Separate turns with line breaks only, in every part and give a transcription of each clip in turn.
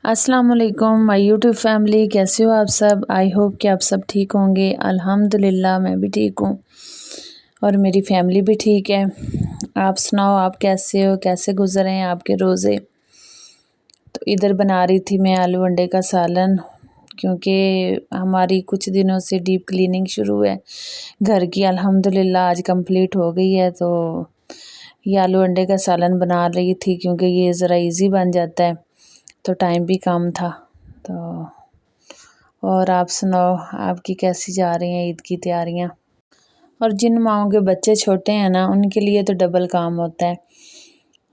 अस्सलाम वालेकुम my YouTube family, कैसे हो आप सब। आई होप कि आप सब ठीक होंगे। अल्हम्दुलिल्लाह मैं भी ठीक हूँ और मेरी फैमिली भी ठीक है। आप सुनाओ, आप कैसे हो, कैसे गुजर रहे हैं आपके रोज़े। तो इधर बना रही थी मैं आलू अंडे का सालन, क्योंकि हमारी कुछ दिनों से डीप क्लीनिंग शुरू है घर की। अल्हम्दुलिल्लाह आज कंप्लीट हो गई है। तो ये आलू अंडे का सालन बना रही थी, क्योंकि ये ज़रा इजी बन जाता है, तो टाइम भी कम था। तो और आप सुनाओ, आपकी कैसी जा रही हैं ईद की तैयारियां। और जिन माओं के बच्चे छोटे हैं ना, उनके लिए तो डबल काम होता है,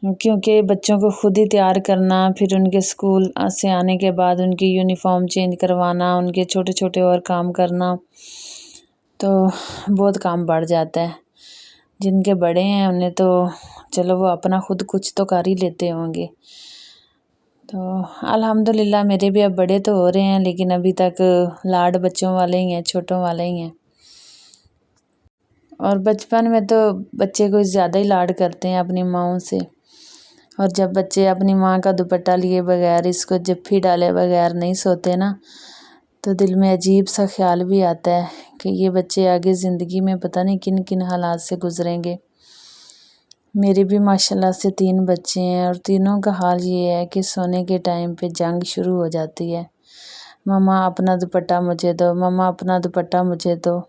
क्योंकि बच्चों को खुद ही तैयार करना, फिर उनके स्कूल से आने के बाद उनकी यूनिफॉर्म चेंज करवाना, उनके छोटे छोटे और काम करना, तो बहुत काम बढ़ जाता है। जिनके बड़े हैं उन्हें तो चलो वो अपना खुद कुछ तो कर ही लेते होंगे। तो अल्हम्दुलिल्लाह मेरे भी अब बड़े तो हो रहे हैं, लेकिन अभी तक लाड बच्चों वाले ही हैं, छोटों वाले ही हैं। और बचपन में तो बच्चे को ज़्यादा ही लाड करते हैं अपनी माँओं से। और जब बच्चे अपनी माँ का दुपट्टा लिए बगैर, इसको जप्फी डाले बगैर नहीं सोते ना, तो दिल में अजीब सा ख्याल भी आता है कि ये बच्चे आगे ज़िंदगी में पता नहीं किन किन हालात से गुजरेंगे। मेरे भी माशाल्लाह से 3 बच्चे हैं, और तीनों का हाल ये है कि सोने के टाइम पे जंग शुरू हो जाती है। मम्मा अपना दुपट्टा मुझे दो, मम्मा अपना दुपट्टा मुझे दो।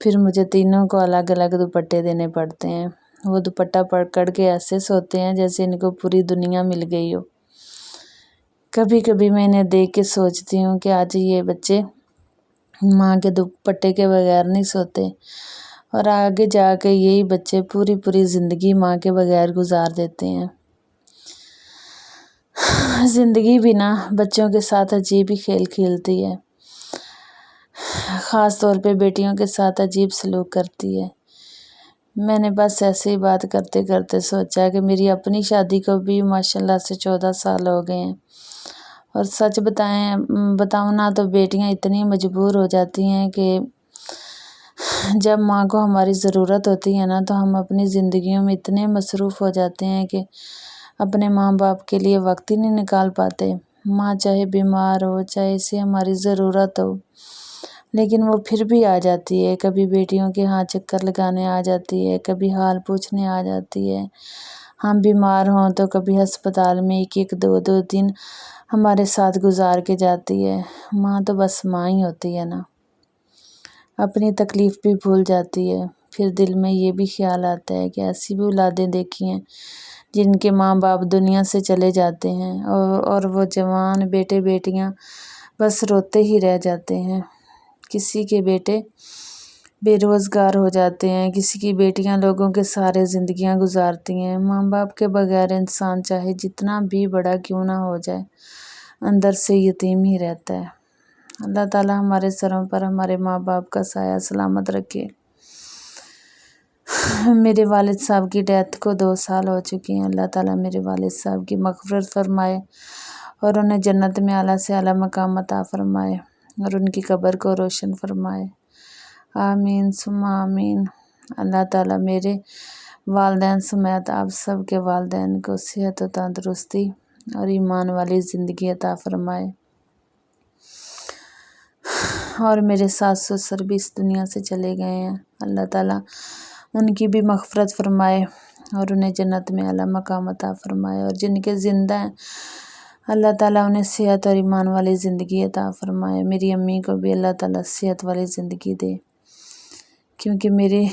फिर मुझे तीनों को अलग अलग दुपट्टे देने पड़ते हैं। वो दुपट्टा पकड़ के ऐसे सोते हैं जैसे इनको पूरी दुनिया मिल गई हो। कभी कभी मैं इन्हें देख के सोचती हूँ कि आज ये बच्चे माँ के दुपट्टे के बगैर नहीं सोते, और आगे जाके यही बच्चे पूरी पूरी ज़िंदगी माँ के बगैर गुजार देते हैं। ज़िंदगी भी ना बच्चों के साथ अजीब ही खेल खेलती है, ख़ास तौर पे बेटियों के साथ अजीब सलूक करती है। मैंने बस ऐसे ही बात करते करते सोचा कि मेरी अपनी शादी को भी माशाल्लाह से 14 साल हो गए हैं, और सच बताऊँ ना, तो बेटियां इतनी मजबूर हो जाती हैं कि जब माँ को हमारी ज़रूरत होती है ना, तो हम अपनी ज़िंदगियों में इतने मसरूफ़ हो जाते हैं कि अपने माँ बाप के लिए वक्त ही नहीं निकाल पाते। माँ चाहे बीमार हो, चाहे इसे हमारी ज़रूरत हो, लेकिन वो फिर भी आ जाती है। कभी बेटियों के यहाँ चक्कर लगाने आ जाती है, कभी हाल पूछने आ जाती है। हम बीमार हों तो कभी अस्पताल में 1-1, 2-2 दिन हमारे साथ गुजार के जाती है। माँ तो बस माँ ही होती है ना, अपनी तकलीफ़ भी भूल जाती है। फिर दिल में ये भी ख्याल आता है कि ऐसी भी औलादें देखी हैं जिनके माँ बाप दुनिया से चले जाते हैं, और वो जवान बेटे बेटियां बस रोते ही रह जाते हैं। किसी के बेटे बेरोज़गार हो जाते हैं, किसी की बेटियां लोगों के सारे ज़िंदगियां गुजारती हैं। माँ बाप के बगैर इंसान चाहे जितना भी बड़ा क्यों ना हो जाए, अंदर से यतीम ही रहता है। अल्लाह ताला हमारे सरों पर हमारे माँ बाप का साया सलामत रखे। मेरे वालिद साहब की डेथ को 2 साल हो चुके हैं। अल्लाह ताला मेरे वालिद साहब की मग़फ़िरत फ़रमाए, और उन्हें जन्नत में आला से आला मकाम अता फ़रमाए, और उनकी कब्र को रोशन फ़रमाए। आमीन सुम्मा आमीन। अल्लाह ताला मेरे वालिदैन समेत आप सब के वालिदैन को सेहत और तंदुरुस्ती और ईमान वाली ज़िंदगी अता फ़रमाए। और मेरे सास ससुर भी इस दुनिया से चले गए हैं। अल्लाह ताला उनकी भी मग़फ़िरत फ़रमाए, और उन्हें जन्नत में आला मकाम अता फ़रमाए। और जिनके ज़िंदा हैं, अल्लाह ताला उन्हें सेहत और ईमान वाली ज़िंदगी अता फ़रमाए। मेरी अम्मी को भी अल्लाह ताला सेहत वाली ज़िंदगी दे, क्योंकि मेरे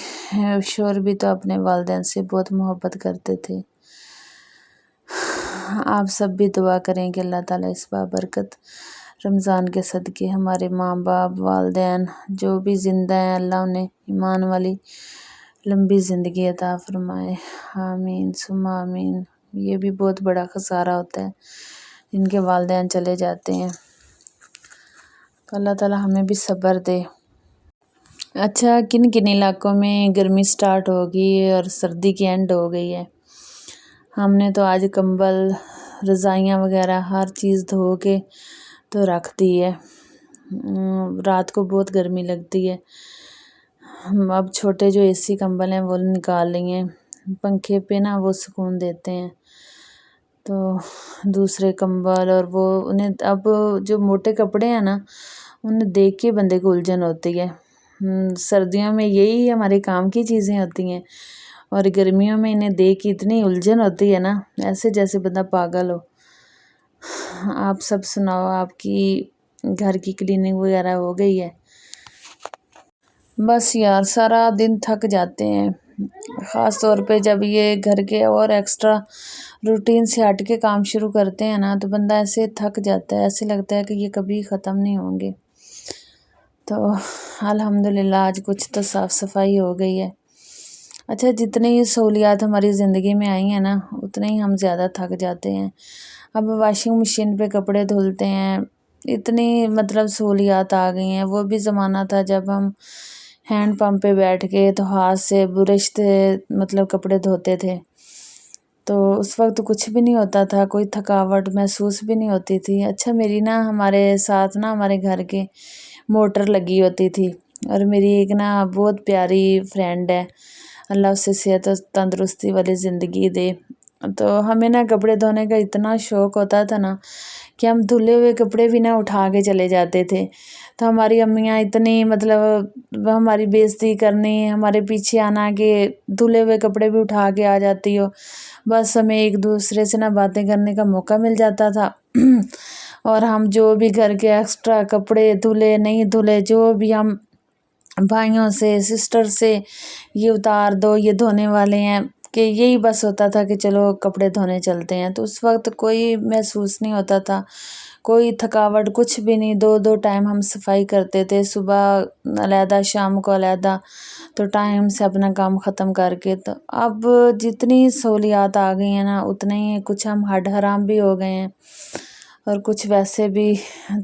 शौहर भी तो अपने वालिदैन से बहुत मोहब्बत करते थे। आप सब भी दुआ करें कि अल्लाह ताला इस बाबरकत रमज़ान के सदक़े हमारे माँ बाप वालिदैन जो भी ज़िंदा हैं, अल्लाह उन्हें ईमान वाली लंबी ज़िंदगी अता फ़रमाए। आमीन सुम्मा आमीन। ये भी बहुत बड़ा ख़सारा होता है जिनके वालिदैन चले जाते हैं, तो अल्लाह ताला हमें भी सब्र दे। अच्छा, किन किन इलाकों में गर्मी स्टार्ट हो गई और सर्दी की एंड हो गई है। हमने तो आज कंबल, रज़ाइयाँ वगैरह हर चीज़ धो के तो रख दी है। रात को बहुत गर्मी लगती है। हम अब छोटे जो एसी कंबल हैं वो निकाल लिए हैं, पंखे पे ना वो सुकून देते हैं। تو دوسرے کمبل اور وہ انہیں اب جو موٹے کپڑے ہیں نا انہیں دیکھ کے بندے کو الجھن ہوتی ہے۔ سردیوں میں یہی ہمارے کام کی چیزیں ہوتی ہیں اور گرمیوں میں انہیں دیکھ کے اتنی الجھن ہوتی ہے نا، ایسے جیسے بندہ پاگل ہو۔ آپ سب سناؤ، آپ کی گھر کی کلیننگ وغیرہ ہو گئی ہے؟ بس یار سارا دن تھک جاتے ہیں، خاص طور پہ جب یہ گھر کے اور ایکسٹرا روٹین سے ہٹ کے کام شروع کرتے ہیں نا تو بندہ ایسے تھک جاتا ہے، ایسے لگتا ہے کہ یہ کبھی ختم نہیں ہوں گے۔ تو الحمدللہ آج کچھ تو صاف صفائی ہو گئی ہے۔ اچھا، جتنی سہولیات ہماری زندگی میں آئی ہیں نا اتنے ہی ہم زیادہ تھک جاتے ہیں۔ اب واشنگ مشین پہ کپڑے دھلتے ہیں، اتنی مطلب سہولیات آ گئی ہیں۔ وہ بھی زمانہ تھا جب ہم ہینڈ پمپ پہ بیٹھ کے تو ہاتھ سے برش سے مطلب کپڑے دھوتے تھے، تو اس وقت کچھ بھی نہیں ہوتا تھا، کوئی تھکاوٹ محسوس بھی نہیں ہوتی تھی۔ اچھا، میری نا ہمارے ساتھ نا ہمارے گھر کے موٹر لگی ہوتی تھی، اور میری ایک نا بہت پیاری فرینڈ ہے، اللہ اسے صحت و تندرستی والی زندگی دے۔ تو ہمیں نا کپڑے دھونے کا اتنا شوق ہوتا تھا نا کہ ہم دھلے ہوئے کپڑے بھی نا اٹھا کے چلے جاتے تھے۔ تو ہماری امیاں اتنی مطلب ہماری بےعزتی کرنی، ہمارے پیچھے آنا کہ دھلے ہوئے کپڑے بھی اٹھا کے آ جاتی ہو، بس ہمیں ایک دوسرے سے نا باتیں کرنے کا موقع مل جاتا تھا۔ اور ہم جو بھی گھر کے ایکسٹرا کپڑے دھلے نہیں دھلے، جو بھی ہم بھائیوں سے سسٹر سے یہ اتار دو یہ دھونے والے ہیں، کہ یہی بس ہوتا تھا کہ چلو کپڑے دھونے چلتے ہیں۔ تو اس وقت کوئی محسوس نہیں ہوتا تھا، کوئی تھکاوٹ کچھ بھی نہیں۔ دو دو ٹائم ہم صفائی کرتے تھے، صبح علیحدہ شام کو علیحدہ، تو ٹائم سے اپنا کام ختم کر کے۔ تو اب جتنی سہولیات آ گئی ہیں نا اتنے ہی کچھ ہم ہڈ حرام بھی ہو گئے ہیں، اور کچھ ویسے بھی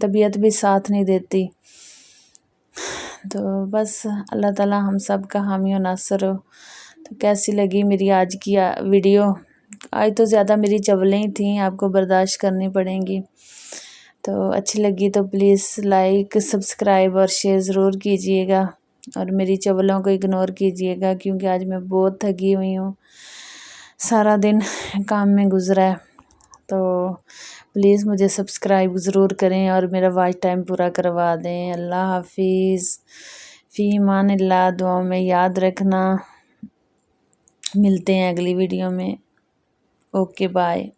طبیعت بھی ساتھ نہیں دیتی۔ تو بس اللہ تعالیٰ ہم سب کا حامی و ناصر ہو۔ تو کیسی لگی میری آج کی ویڈیو؟ آج تو زیادہ میری چولیں ہی تھیں، آپ کو برداشت کرنی پڑیں گی۔ تو اچھی لگی تو پلیز لائک سبسکرائب اور شیئر ضرور کیجیے گا، اور میری چولوں کو اگنور کیجیے گا، کیونکہ آج میں بہت تھکی ہوئی ہوں، سارا دن کام میں گزرا ہے۔ تو پلیز مجھے سبسکرائب ضرور کریں اور میرا واچ ٹائم پورا کروا دیں۔ اللہ حافظ، فی امان اللہ، دعاؤں میں یاد رکھنا۔ ملتے ہیں اگلی ویڈیو میں۔ Okay, bye.